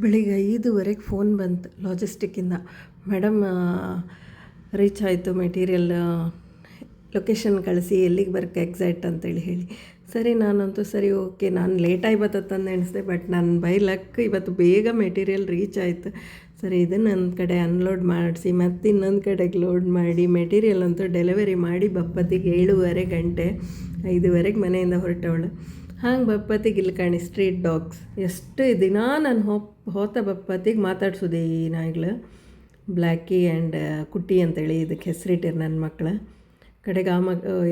ಬೆಳಿಗ್ಗೆ 5:00 ಫೋನ್ ಬಂತು ಲಾಜಿಸ್ಟಿಕ್ಕಿಂದ. Madam reach ಆಯಿತು ಮೆಟೀರಿಯಲ್, ಲೊಕೇಶನ್ ಕಳಿಸಿ ಎಲ್ಲಿಗೆ ಬರೋಕ್ಕೆ ಎಕ್ಸಾಕ್ಟ್ ಅಂತೇಳಿ ಹೇಳಿ. ಸರಿ ನಾನಂತೂ ಸರಿ ಓಕೆ, ನಾನು ಲೇಟಾಗಿ ಬರ್ತಂದು ಎಣಿಸ್ದೆ. ಬಟ್ ನಾನು ಬೈ ಲಕ್ ಇವತ್ತು ಬೇಗ ಮೆಟೀರಿಯಲ್ ರೀಚ್ ಆಯಿತು. ಸರಿ ಇದನ್ನು ಒಂದು ಕಡೆ ಅನ್ಲೋಡ್ ಮಾಡಿಸಿ ಮತ್ತು ಇನ್ನೊಂದು ಕಡೆಗೆ ಲೋಡ್ ಮಾಡಿ ಮೆಟೀರಿಯಲ್ ಅಂತೂ ಡೆಲಿವರಿ ಮಾಡಿ ಬಪ್ಪತ್ತಿಗೆ 7:30 ಗಂಟೆ. 5:30ಗೆ ಮನೆಯಿಂದ ಹೊರಟವಳು. ಹಂಗೆ ಬಪ್ಪತ್ತಿಗೆ ಇಲ್ಲಿ ಕಾಣಿ ಸ್ಟ್ರೀಟ್ ಡಾಗ್ಸ್ ಎಷ್ಟು ದಿನ ನಾನು ಹೋತ ಬಪ್ಪತ್ತಿಗೆ ಮಾತಾಡ್ಸೋದು ಈ ನಾಯಿಗಳು. ಬ್ಲ್ಯಾಕಿ ಆ್ಯಂಡ್ ಕುಟ್ಟಿ ಅಂತೇಳಿ ಇದಕ್ಕೆ ಹೆಸರಿಟ್ಟಿರು ನನ್ನ ಮಕ್ಕಳು. ಕಡೆಗೆ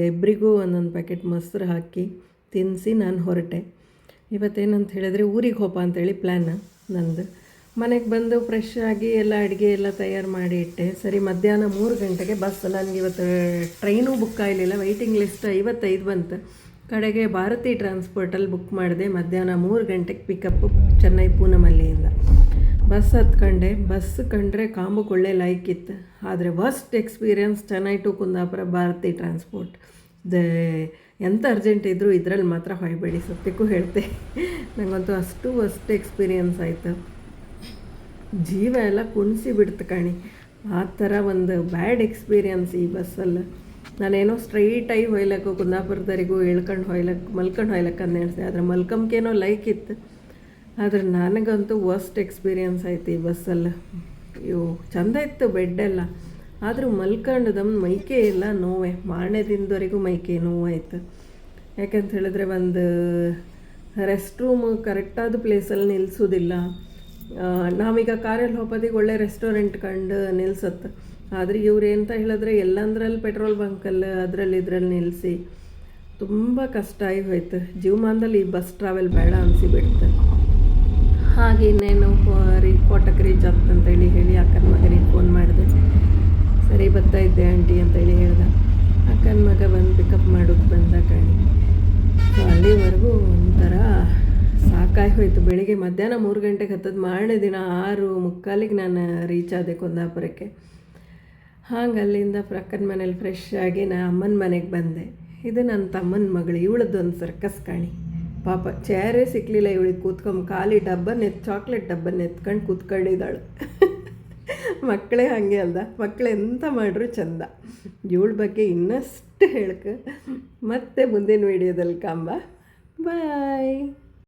ಇಬ್ಬರಿಗೂ ಒಂದೊಂದು ಪ್ಯಾಕೆಟ್ ಮೊಸರು ಹಾಕಿ ತಿನ್ನಿಸಿ ನಾನು ಹೊರಟೆ. ಇವತ್ತೇನಂತ ಹೇಳಿದ್ರೆ ಊರಿಗೆ ಹೋಪ ಅಂತೇಳಿ ಪ್ಲ್ಯಾನ್ ನಂದು. ಮನೆಗೆ ಬಂದು ಫ್ರೆಶ್ ಆಗಿ ಎಲ್ಲ ಅಡುಗೆ ಎಲ್ಲ ತಯಾರು ಮಾಡಿ ಇಟ್ಟೆ. ಸರಿ ಮಧ್ಯಾಹ್ನ 3 ಗಂಟೆಗೆ ಬಸ್. ನನಗೆ ಇವತ್ತು ಟ್ರೈನೂ ಬುಕ್ ಆಗಲಿಲ್ಲ, ವೆಯ್ಟಿಂಗ್ ಲಿಸ್ಟ್ 55 ಬಂತು. ಕಡೆಗೆ ಭಾರತಿ ಟ್ರಾನ್ಸ್ಪೋರ್ಟಲ್ಲಿ ಬುಕ್ ಮಾಡಿದೆ. ಮಧ್ಯಾಹ್ನ 3 ಗಂಟೆಗೆ ಪಿಕಪ್ಪು ಚೆನ್ನೈ ಪೂನಮಲ್ಲಿಯಿಂದ. ಬಸ್ ಹತ್ಕೊಂಡೆ. ಬಸ್ ಕಂಡ್ರೆ ಕಾಂಬಕ್ಕೆ ಒಳ್ಳೆ ಲೈಕ್ ಇತ್ತು. ಆದರೆ worst experience Chennai to Kundapur Bharati transport. ಎಂಥ ಅರ್ಜೆಂಟ್ ಇದ್ದರೂ ಇದರಲ್ಲಿ ಮಾತ್ರ ಹೊಯ್ಬೇಡಿ, ಸತ್ಯಕ್ಕೂ ಹೇಳ್ತೆ. ನನಗಂತೂ ಅಷ್ಟು ವರ್ಸ್ಟ್ ಎಕ್ಸ್ಪೀರಿಯನ್ಸ್ ಆಯಿತು. ಜೀವ ಎಲ್ಲ ಕುಣಿಸಿ ಬಿಡ್ತು ಕಾಣಿ. ಆ ಥರ ಒಂದು ಬ್ಯಾಡ್ ಎಕ್ಸ್ಪೀರಿಯನ್ಸ್ ಈ ಬಸ್ಸಲ್ಲಿ. ನಾನೇನೋ ಸ್ಟ್ರೈಟಾಗಿ ಹೊಯ್ಲಕ್ಕೆ ಕುಂದಾಪುರದವರೆಗೂ ಮಲ್ಕೊಂಡು ಹೊಯ್ಲಕ್ಕೆ ಅಂತ ಎಣಿಸ್ದೆ. ಆದರೆ ಮಲ್ಕಂಕೇನೋ ಲೈಕ್ ಇತ್ತು. ಆದರೆ ನನಗಂತೂ ವರ್ಸ್ಟ್ ಎಕ್ಸ್ಪೀರಿಯನ್ಸ್ ಆಯ್ತು ಈ ಬಸ್ಸಲ್ಲಿ. ಚೆಂದ ಇತ್ತು ಬೆಡ್ಡೆಲ್ಲ, ಆದರೂ ಮಲ್ಕೊಂಡದಮ್ಮ ಮೈಕೆ ಎಲ್ಲ ನೋವೆ. ಮಾರನೇ ದಿನದವರೆಗೂ ಮೈಕೆ ನೋವಾಯಿತು. ಯಾಕಂತ ಹೇಳಿದ್ರೆ ಒಂದು ರೆಸ್ಟ್ ರೂಮು ಕರೆಕ್ಟಾದ ಪ್ಲೇಸಲ್ಲಿ ನಿಲ್ಲಿಸೋದಿಲ್ಲ. ನಾವೀಗ ಕಾರಲ್ಲಿ ಹೋಗೋದಿಗೆ ಒಳ್ಳೆ ರೆಸ್ಟೋರೆಂಟ್ ಕಂಡು ನಿಲ್ಸತ್ತೆ. ಆದರೆ ಇವ್ರು ಅಂತ ಹೇಳಿದ್ರೆ ಎಲ್ಲಂದ್ರಲ್ಲಿ ಪೆಟ್ರೋಲ್ ಬಂಕಲ್ಲಿ ಅದರಲ್ಲಿ ಇದರಲ್ಲಿ ನಿಲ್ಲಿಸಿ ತುಂಬ ಕಷ್ಟ ಆಗಿ ಹೋಯ್ತು. ಜೀವಮಾನದಲ್ಲಿ ಈ ಬಸ್ ಟ್ರಾವೆಲ್ ಬೇಡ ಅನಿಸಿಬಿಡ್ತು. ಹಾಗೆ ಇನ್ನೇನು ಕೋಟಕ್ಕೆ ರೀಚ್ ಆಗ್ತಂತೇಳಿ ಹೇಳಿ ಅಕ್ಕನ ಮಗನಿಗೆ ಫೋನ್ ಮಾಡಿದೆ. ಸರಿ ಬರ್ತಾ ಇದ್ದೆ ಆಂಟಿ ಅಂತೇಳಿ ಹೇಳ್ದೆ. ಅಕ್ಕನ ಮಗ ಬಂದು ಪಿಕಪ್ ಮಾಡೋಕ್ಕೆ ಬಂದ ಕಣಿ. ಸೊ ಅಲ್ಲಿವರೆಗೂ ಒಂಥರ ಸಾಕಾಗಿ ಹೋಯ್ತು. ಬೆಳಿಗ್ಗೆ ಮಧ್ಯಾಹ್ನ 3 ಗಂಟೆಗೆ ಹತ್ತದ ಮಾರನೇ ದಿನ 6:45 ನಾನು ರೀಚ್ ಆದೆ ಕುಂದಾಪುರಕ್ಕೆ. ಹಾಗೆ ಅಲ್ಲಿಂದ ಅಕ್ಕನ ಮನೇಲಿ ಫ್ರೆಶ್ ಆಗಿ ನಾನು ಅಮ್ಮನ ಮನೆಗೆ ಬಂದೆ. ಇದು ನನ್ನ ತಮ್ಮನ ಮಗಳು. ಇವಳದ್ದೊಂದು ಸರ್ಕಸ್ ಕಾಣಿ. ಪಾಪ ಚೇರೇ ಸಿಕ್ಕಲಿಲ್ಲ ಇವಳಿಗೆ ಕೂತ್ಕೊಂಡು. ಖಾಲಿ ಚಾಕ್ಲೇಟ್ ಡಬ್ಬನ ಎತ್ಕೊಂಡು ಕೂತ್ಕೊಂಡಿದ್ದಾಳು. ಮಕ್ಕಳೇ ಹಾಗೆ ಅಲ್ದ, ಮಕ್ಕಳು ಎಂತ ಮಾಡ್ರು ಚಂದ. ಇವಳ ಬಗ್ಗೆ ಇನ್ನಷ್ಟು ಹೇಳಕ್ಕೆ ಮತ್ತೆ ಮುಂದಿನ ವೀಡಿಯೋದಲ್ಲಿ ಕಾಂಬ. ಬಾಯ್.